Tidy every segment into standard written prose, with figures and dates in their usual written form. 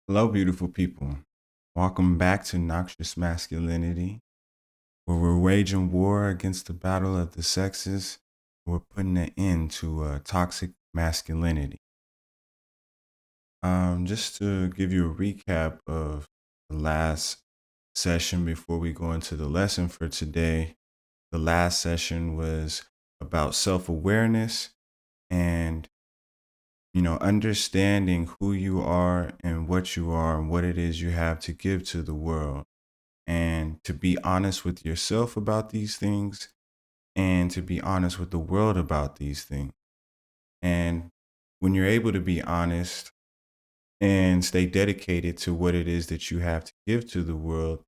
Hello, beautiful people. Welcome back to Noxious Masculinity, where we're waging war against the battle of the sexes. We're putting an end to toxic masculinity. Just to give you a recap of the last session before we go into the lesson for today, the last session was about self awareness and understanding who you are and what it is you have to give to the world, and to be honest with yourself about these things and to be honest with the world about these things. And when you're able to be honest and stay dedicated to what it is that you have to give to the world,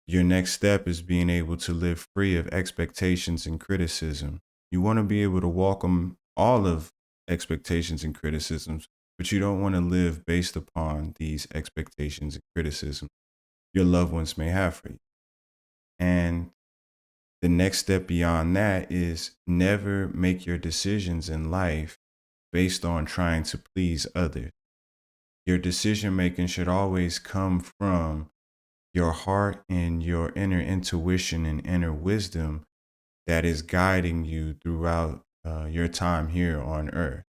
your next step is being able to live free of expectations and criticism. You want to be able to welcome all of expectations and criticisms, but you don't want to live based upon these expectations and criticism your loved ones may have for you. And the next step beyond that is never make your decisions in life based on trying to please others. Your decision making should always come from your heart and your inner intuition and inner wisdom that is guiding you throughout your time here on earth.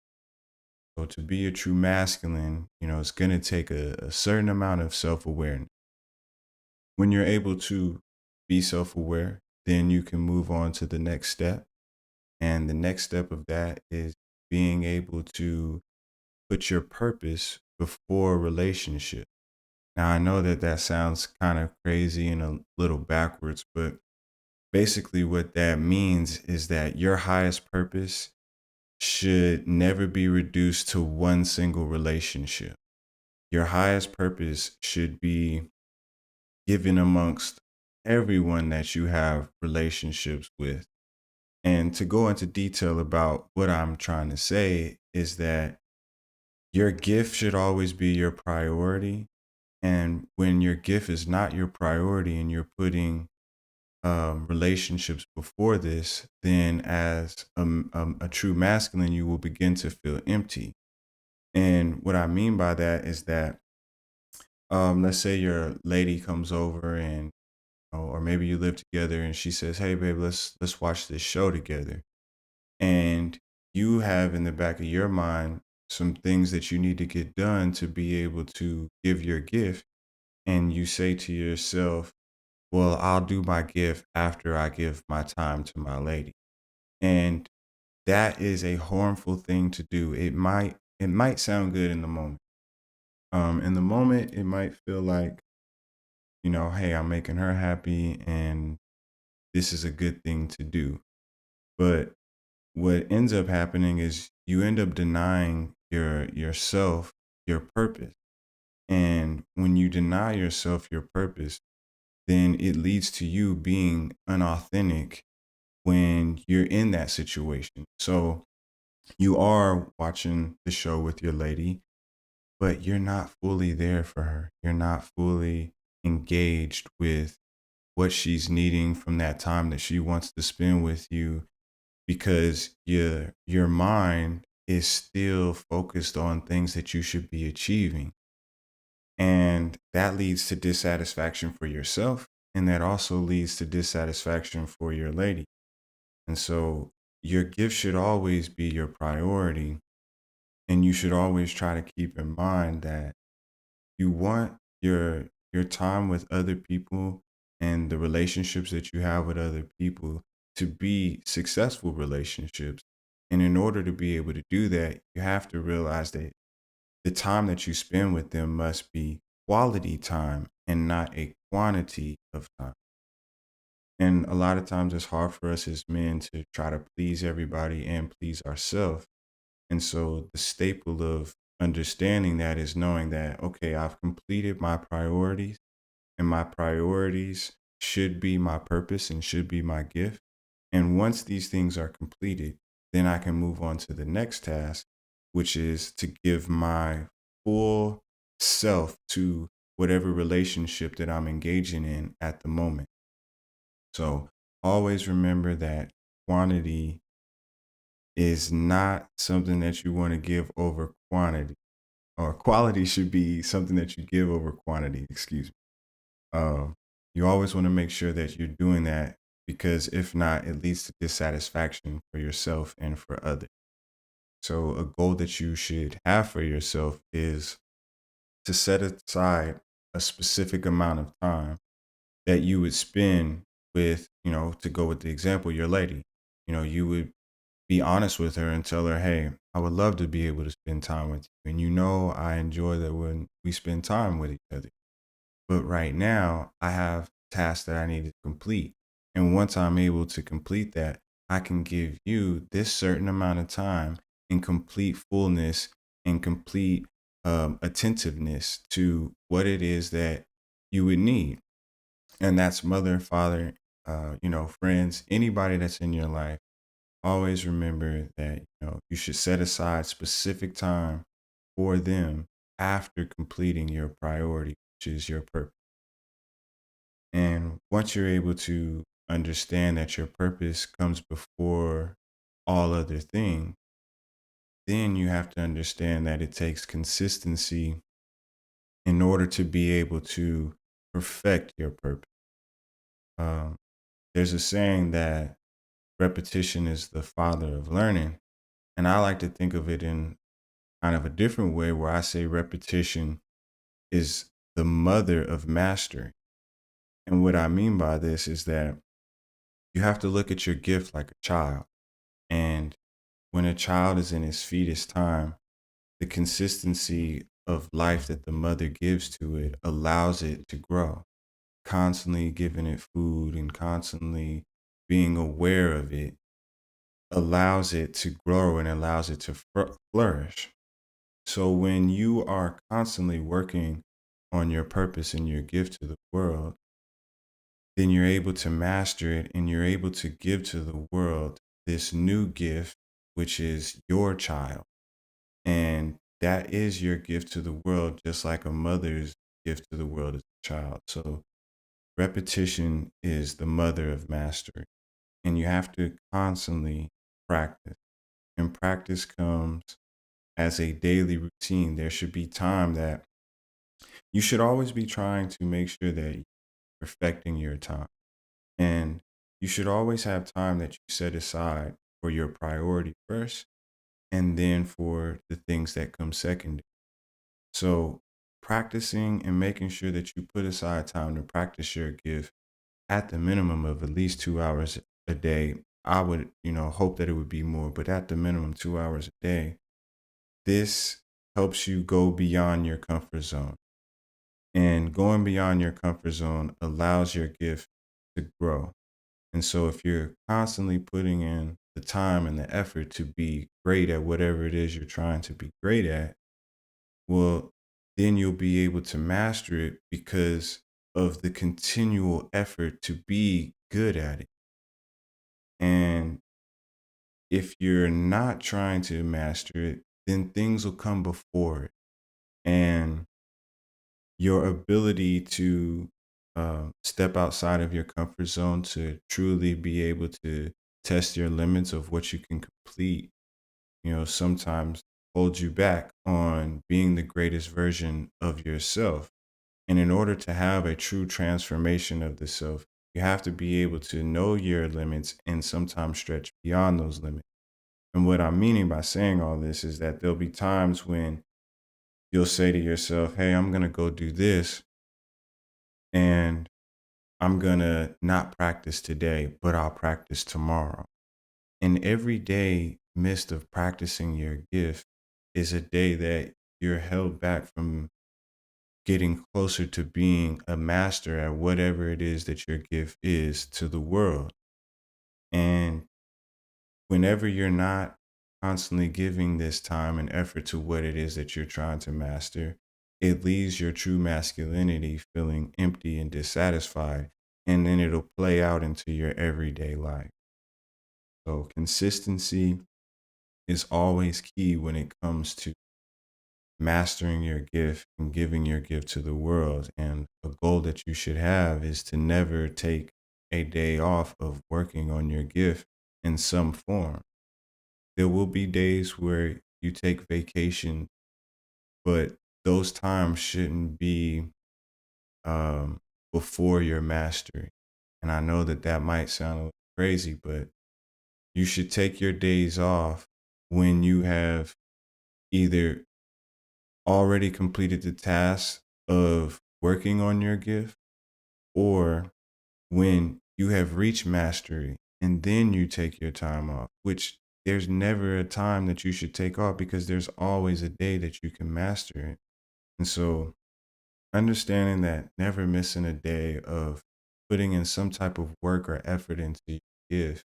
So to be a true masculine, it's going to take a certain amount of self-awareness. When you're able to be self-aware, then you can move on to the next step. And the next step of that is being able to put your purpose before relationship. Now, I know that that sounds kind of crazy and a little backwards, but basically what that means is that your highest purpose should never be reduced to one single relationship. Your highest purpose should be given amongst everyone that you have relationships with. And to go into detail about what I'm trying to say is that your gift should always be your priority. And when your gift is not your priority and you're putting relationships before this, then as a true masculine, you will begin to feel empty. And what I mean by that is that, let's say your lady comes over and or maybe you live together and she says, "Hey babe, let's watch this show together." And you have in the back of your mind some things that you need to get done to be able to give your gift, and you say to yourself, "Well, I'll do my gift after I give my time to my lady." And that is a harmful thing to do. It might sound good in the moment. In the moment it might feel like, hey, I'm making her happy and this is a good thing to do. But what ends up happening is you end up denying yourself your purpose. And when you deny yourself your purpose, then it leads to you being unauthentic when you're in that situation. So you are watching the show with your lady, but you're not fully there for her. You're not fully engaged with what she's needing from that time that she wants to spend with you, because your mind is still focused on things that you should be achieving. And that leads to dissatisfaction for yourself. And that also leads to dissatisfaction for your lady. And so your gift should always be your priority. And you should always try to keep in mind that you want your time with other people and the relationships that you have with other people to be successful relationships. And in order to be able to do that, you have to realize that the time that you spend with them must be quality time and not a quantity of time. And a lot of times it's hard for us as men to try to please everybody and please ourselves. And so the staple of understanding that is knowing that, okay, I've completed my priorities, and my priorities should be my purpose and should be my gift. And once these things are completed, then I can move on to the next task, which is to give my full self to whatever relationship that I'm engaging in at the moment. So always remember that quantity is not something that you want to give over quantity. or quality should be something that you give over quantity, excuse me. Um, you always want to make sure that you're doing that, because if not, it leads to dissatisfaction for yourself and for others. So, a goal that you should have for yourself is to set aside a specific amount of time that you would spend with, to go with the example, your lady. You would be honest with her and tell her, hey, I would love to be able to spend time with you. And I enjoy that when we spend time with each other. But right now, I have tasks that I need to complete. And once I'm able to complete that, I can give you this certain amount of time in complete fullness and complete attentiveness to what it is that you would need. And that's mother, father, friends, anybody that's in your life. Always remember that you should set aside specific time for them after completing your priority, which is your purpose. And once you're able to understand that your purpose comes before all other things, then you have to understand that it takes consistency in order to be able to perfect your purpose. Um, there's a saying that repetition is the father of learning. And I like to think of it in kind of a different way, where I say repetition is the mother of mastery. And what I mean by this is that you have to look at your gift like a child. And when a child is in his fetus time, the consistency of life that the mother gives to it allows it to grow, constantly giving it food and constantly being aware of it allows it to grow and allows it to flourish. So when you are constantly working on your purpose and your gift to the world, then you're able to master it and you're able to give to the world this new gift, which is your child. And that is your gift to the world, just like a mother's gift to the world is a child. So repetition is the mother of mastery. And you have to constantly practice. And practice comes as a daily routine. There should be time that you should always be trying to make sure that you're perfecting your time. And you should always have time that you set aside for your priority first, and then for the things that come second. So practicing and making sure that you put aside time to practice your gift at the minimum of at least 2 hours a day. I would, hope that it would be more, but at the minimum 2 hours a day. This helps you go beyond your comfort zone. And going beyond your comfort zone allows your gift to grow. And so if you're constantly putting in the time and the effort to be great at whatever it is you're trying to be great at, well, then you'll be able to master it because of the continual effort to be good at it. And if you're not trying to master it, then things will come before it. And your ability to step outside of your comfort zone to truly be able to test your limits of what you can complete, sometimes holds you back on being the greatest version of yourself. And in order to have a true transformation of the self, you have to be able to know your limits and sometimes stretch beyond those limits. And what I'm meaning by saying all this is that there'll be times when you'll say to yourself, hey, I'm going to go do this and I'm going to not practice today, but I'll practice tomorrow. And every day missed of practicing your gift is a day that you're held back from getting closer to being a master at whatever it is that your gift is to the world. And whenever you're not constantly giving this time and effort to what it is that you're trying to master, it leaves your true masculinity feeling empty and dissatisfied. And then it'll play out into your everyday life. So consistency is always key when it comes to mastering your gift and giving your gift to the world. And a goal that you should have is to never take a day off of working on your gift in some form. There will be days where you take vacation, but those times shouldn't be um, before your mastery. And I know that that might sound a little crazy, but you should take your days off when you have either already completed the task of working on your gift, or when you have reached mastery and then you take your time off, which there's never a time that you should take off because there's always a day that you can master it. And so understanding that never missing a day of putting in some type of work or effort into your gift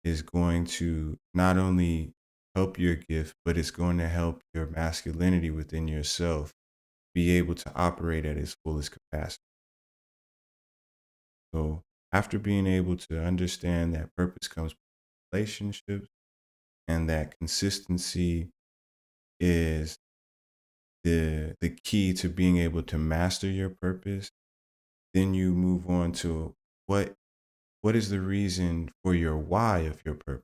is going to not only help your gift, but it's going to help your masculinity within yourself be able to operate at its fullest capacity. So after being able to understand that purpose comes from relationships and that consistency is the key to being able to master your purpose, then you move on to what what is the reason for your why of your purpose.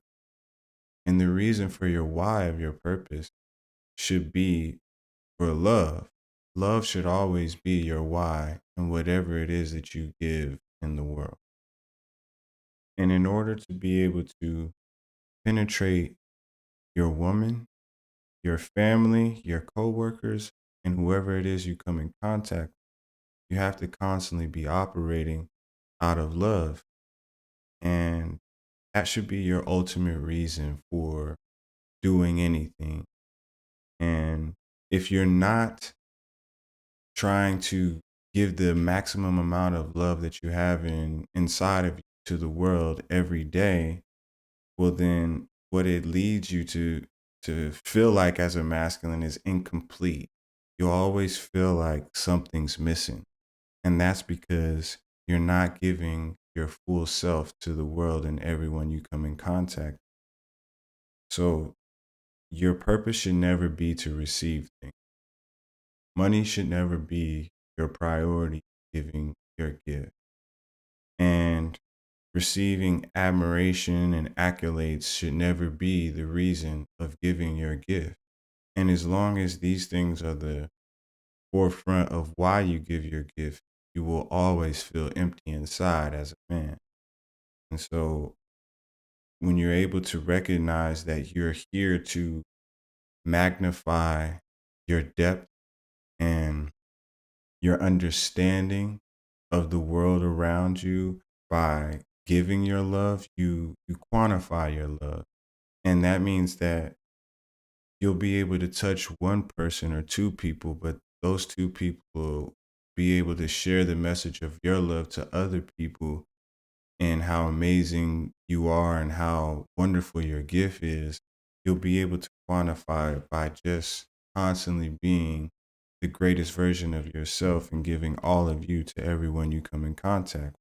And the reason for your why of your purpose should be for love. Love should always be your why and whatever it is that you give in the world. And in order to be able to penetrate your woman, your family, your coworkers, and whoever it is you come in contact, you have to constantly be operating out of love. And that should be your ultimate reason for doing anything. And if you're not trying to give the maximum amount of love that you have inside of you to the world every day, well then what it leads you to feel like as a masculine is incomplete. You'll always feel like something's missing. And that's because you're not giving your full self to the world and everyone you come in contact. So your purpose should never be to receive things. Money should never be your priority giving your gift. And receiving admiration and accolades should never be the reason of giving your gift. And as long as these things are the forefront of why you give your gift, you will always feel empty inside as a man. And so when you're able to recognize that you're here to magnify your depth and your understanding of the world around you by giving your love, you quantify your love. And that means that you'll be able to touch one person or two people, but those two people will be able to share the message of your love to other people and how amazing you are and how wonderful your gift is. You'll be able to quantify it by just constantly being the greatest version of yourself and giving all of you to everyone you come in contact.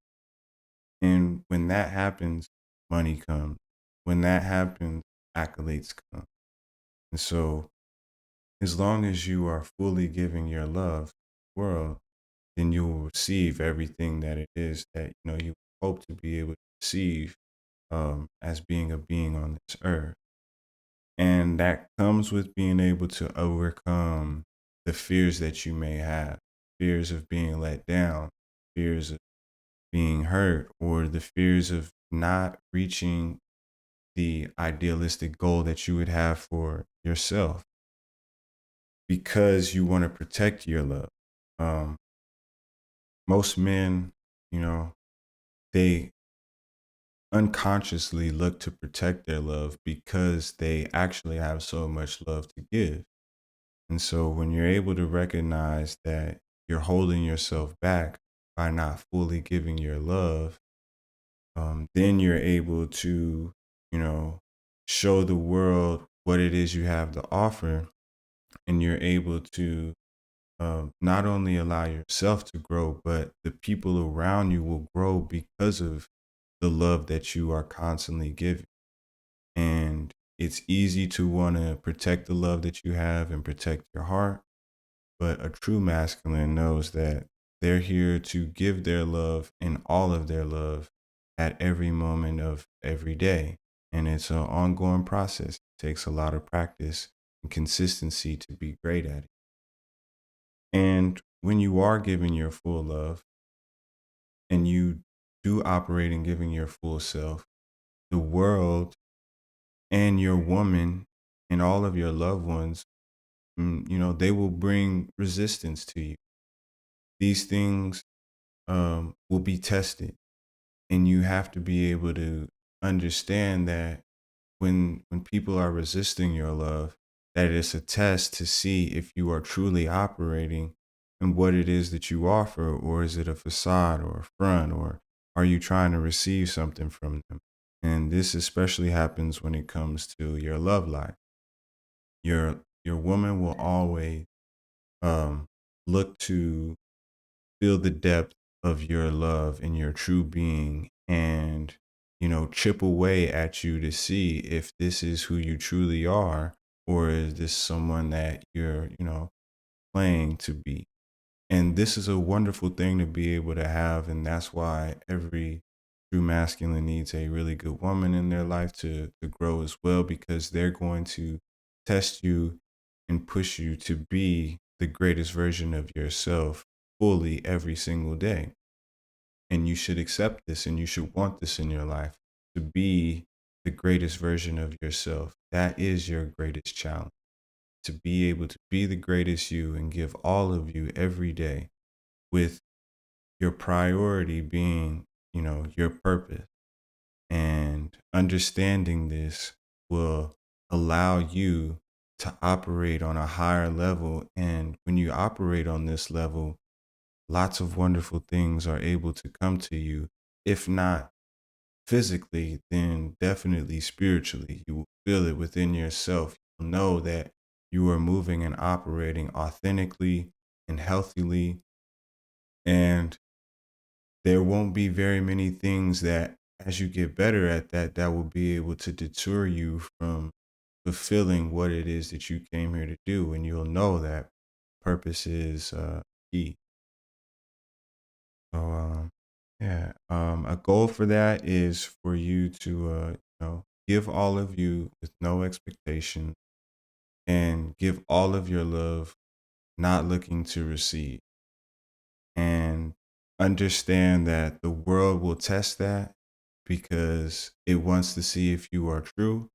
And when that happens, money comes. When that happens, accolades come. And so as long as you are fully giving your love to the world, then you will receive everything that it is that you hope to be able to receive as being a being on this earth. And that comes with being able to overcome the fears that you may have, fears of being let down, fears of being hurt, or the fears of not reaching the idealistic goal that you would have for yourself because you want to protect your love. Um, Most men, you know, they unconsciously look to protect their love because they actually have so much love to give. And so when you're able to recognize that you're holding yourself back by not fully giving your love, then you're able to, you know, show the world what it is you have to offer. And you're able to not only allow yourself to grow, but the people around you will grow because of the love that you are constantly giving. And it's easy to want to protect the love that you have and protect your heart. But a true masculine knows that they're here to give their love and all of their love at every moment of every day. And it's an ongoing process. It takes a lot of practice and consistency to be great at it. And when you are giving your full love and you do operate in giving your full self, the world and your woman and all of your loved ones, they will bring resistance to you. These things will be tested, and you have to be able to understand that when people are resisting your love, that it's a test to see if you are truly operating in what it is that you offer, or is it a facade or a front, or are you trying to receive something from them? And this especially happens when it comes to your love life. Your woman will always um, look to feel the depth of your love and your true being, and chip away at you to see if this is who you truly are, or is this someone that you're playing to be. And this is a wonderful thing to be able to have, and that's why every true masculine needs a really good woman in their life to grow as well, because they're going to test you and push you to be the greatest version of yourself fully every single day. And you should accept this, and you should want this in your life, to be the greatest version of yourself. That is your greatest challenge, to be able to be the greatest you and give all of you every day, with your priority being, your purpose. And understanding this will allow you to operate on a higher level. And when you operate on this level, lots of wonderful things are able to come to you. If not physically, then definitely spiritually. You will feel it within yourself. You'll know that you are moving and operating authentically and healthily. And there won't be very many things that, as you get better at that, that will be able to deter you from fulfilling what it is that you came here to do. And you'll know that purpose is key. So, yeah, a goal for that is for you to, give all of you with no expectation, and give all of your love, not looking to receive. And understand that the world will test that, because it wants to see if you are true.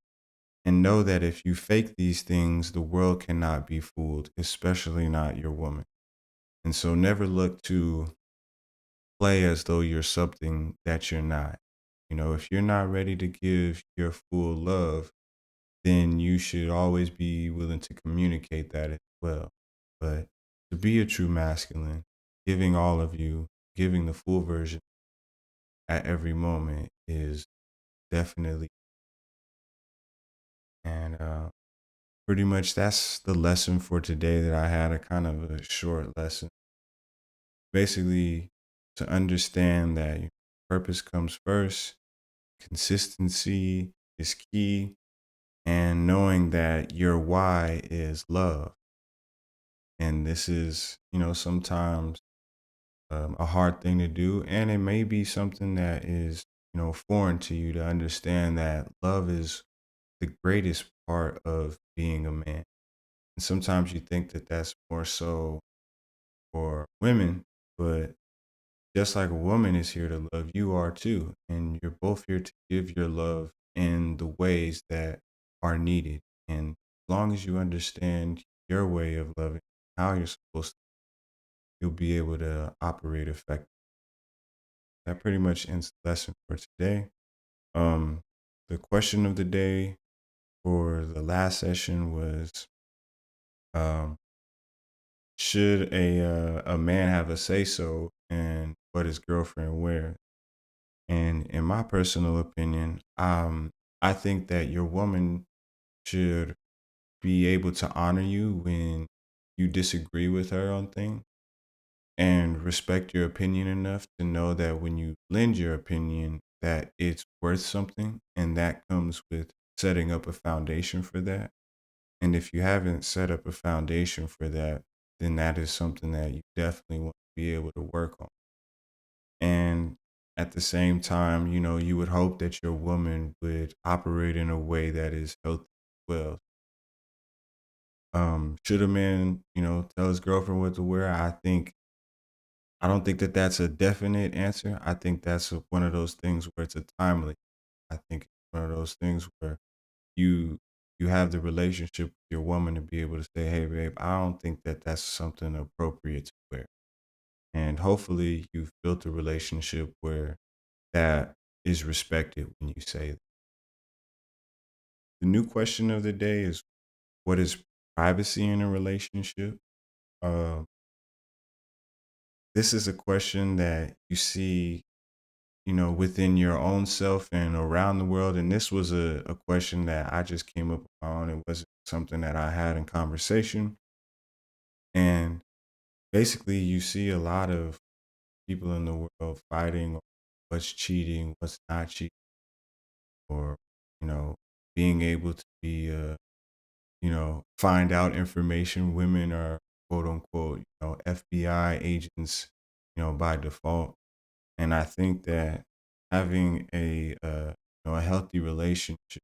And know that if you fake these things, the world cannot be fooled, especially not your woman. And so never look to play as though you're something that you're not. If you're not ready to give your full love, then you should always be willing to communicate that as well. But to be a true masculine, giving all of you, giving the full version at every moment is definitely, and pretty much that's the lesson for today that I had, a kind of a short lesson. Basically, to understand that your purpose comes first, consistency is key, and knowing that your why is love. And this is, sometimes a hard thing to do. And it may be something that is, foreign to you, to understand that love is the greatest part of being a man. And sometimes you think that that's more so for women, but just like a woman is here to love, you are too. And you're both here to give your love in the ways that are needed. And as long as you understand your way of loving, how you're supposed to, you'll be able to operate effectively. That pretty much ends the lesson for today. Um, the question of the day for the last session was, um, should a man have a say so in what his girlfriend wears? And in my personal opinion, I think that your woman should be able to honor you when you disagree with her on things, and respect your opinion enough to know that when you lend your opinion, that it's worth something, and that comes with setting up a foundation for that. And if you haven't set up a foundation for that, then that is something that you definitely want to be able to work on. And at the same time, you would hope that your woman would operate in a way that is healthy as well. Should a man, tell his girlfriend what to wear? I don't think that that's a definite answer. I think that's one of those things where it's a timely. I think it's one of those things where you you have the relationship with your woman to be able to say, "Hey, babe, I don't think that that's something appropriate to wear." And hopefully, you've built a relationship where that is respected when you say that. The new question of the day is, what is privacy in a relationship? Uh, this is a question that you see, within your own self and around the world. And this was a question that I just came up on. It wasn't something that I had in conversation. And basically, you see a lot of people in the world fighting over what's cheating, what's not cheating, or, you know, being able to be, find out information. Women are quote unquote, FBI agents, by default. And I think that having a healthy relationship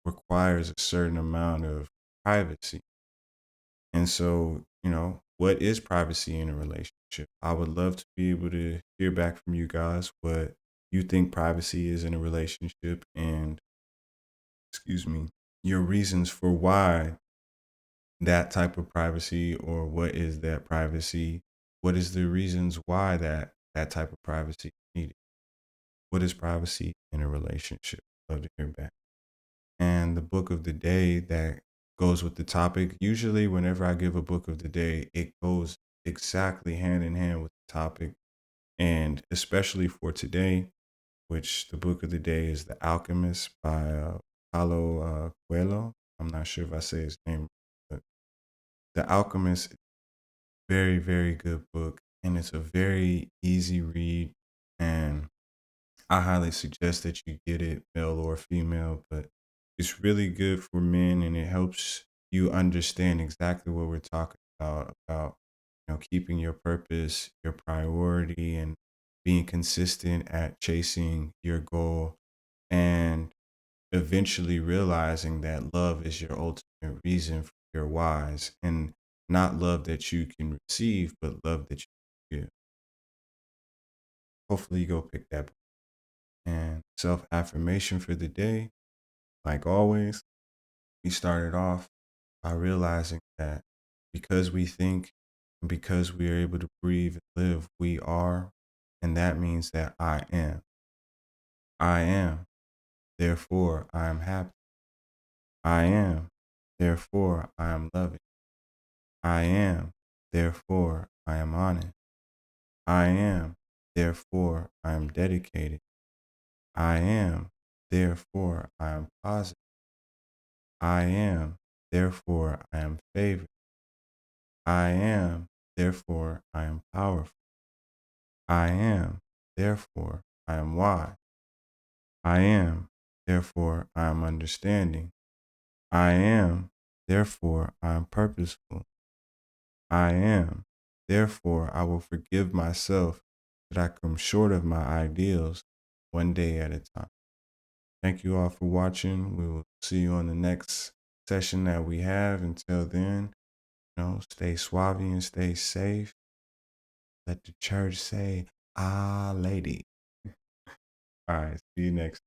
requires a certain amount of privacy. And so, what is privacy in a relationship? I would love to be able to hear back from you guys what you think privacy is in a relationship, and, excuse me, your reasons for why that type of privacy, or what is that privacy? What is the reasons why that type of privacy is needed? What is privacy in a relationship? Love to hear back. And the book of the day that goes with the topic. Usually, whenever I give a book of the day, it goes exactly hand in hand with the topic. And especially for today, which the book of the day is The Alchemist by Paulo Coelho. I'm not sure if I say his name, but The Alchemist, very, very good book. And it's a very easy read. And I highly suggest that you get it, male or female, but it's really good for men, and it helps you understand exactly what we're talking about, keeping your purpose, your priority, and being consistent at chasing your goal, and eventually realizing that love is your ultimate reason for your whys, and not love that you can receive, but love that you give. Hopefully you go pick that book. And self affirmation for the day, like always, we started off by realizing that because we think and because we are able to breathe and live, we are. And that means that I am. I am. Therefore, I am happy. I am. Therefore, I am loving. I am. Therefore, I am honest. I am. Therefore, I am dedicated. I am. Therefore, I am positive. I am, therefore I am favored. I am, therefore I am powerful. I am, therefore I am wise. I am, therefore I am understanding. I am, therefore I am purposeful. I am, therefore I will forgive myself that I come short of my ideals one day at a time. Thank you all for watching. We will see you on the next session that we have. Until then, stay suave and stay safe. Let the church say, Ah, lady. All right. See you next.